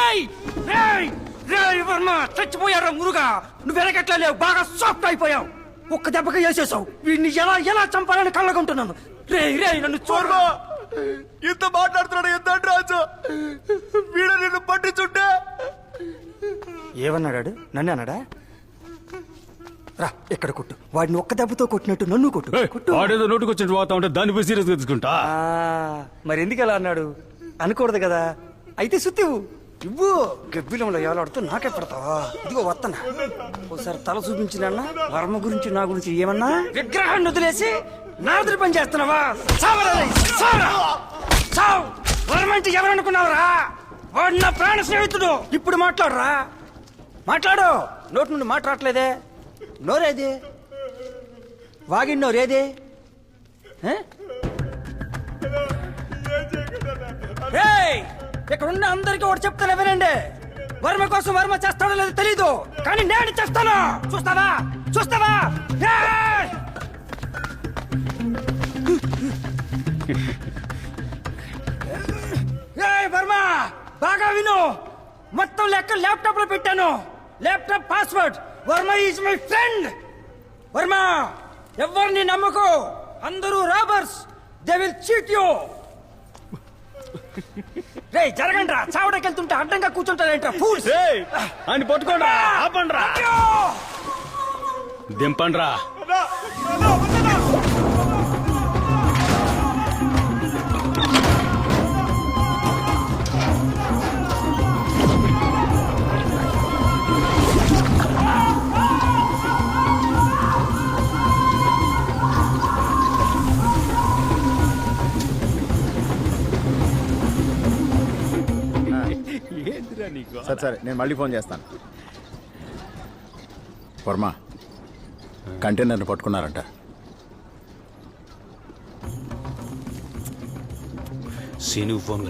రేయ్ రేయ్ రేయ్ వర్మ చచ్చిపోయారా మురుగా నువ్వు వెనకట్లా లేవు బాగా సాఫ్ట్ అయిపోయావు ఒక్క దెబ్బకి వేసేసావు వీడిని ఎలా ఎలా చంపాలని కళ్ళకుంటున్నాను రేయ్ రేయ్ నన్ను చూడమా ఇంత మాట్లాడుతున్నాడు ఎంత రాజు వీడు నిన్ను పట్టించుంటే ఏమన్నాడు నన్ను అన్నాడా రా ఇక్కడ కొట్టు వాడిని ఒక్క దెబ్బతో కొట్టినట్టు నన్ను కొట్టు కొట్టు వాడేదో నోటుకొచ్చి పోతా ఉంటే దానిపై సీరియస్ గా తీసుకుంటా మరి ఎందుకు ఎలా అన్నాడు అనకూడదు కదా అయితే సుత్తివు ఇవ్వు గబ్బిలంలో ఎవలాడుతూ నాకే పడతావా ఇదిగో వత్తనా ఒకసారి తల చూపించినా వర్మ గురించి నా గురించి ఏమన్నా విగ్రహాన్ని వదిలేసి నా వదిలి పని చేస్తున్నావా చావు వర్మ అంటే ఎవరనుకున్నావురా వాడు నా ప్రాణ స్నేహితుడు ఇప్పుడు మాట్లాడరా మాట్లాడు నోటి నుండి మాట్లాడలేదే నోరేది వాగిన నోరేది ఇక్కడ ఉన్న అందరికీ ఒకటి చెప్తాను వినండి వర్మ కోసం వర్మ చేస్తాడో లేదో తెలీదు కానీ నేను చేస్తాను చూస్తావా చూస్తావా వర్మ బాగా విను మొత్తం లెక్క ల్యాప్టాప్ లో పెట్టాను laptop password Varma is my friend Varma ఎవరిని నమ్మకు అందరూ robbers they will cheat you రే జరగండి రా చావడానికి వెళ్తుంటే అడ్డంగా కూర్చుంటారేంట్రా ఫూల్స్ అని పట్టుకోండి ఆపండ్రా దింపండ్రా సరే నేను మళ్ళీ ఫోన్ చేస్తాను వర్మ కంటైనర్ని పట్టుకున్నారంట సీను ఫోన్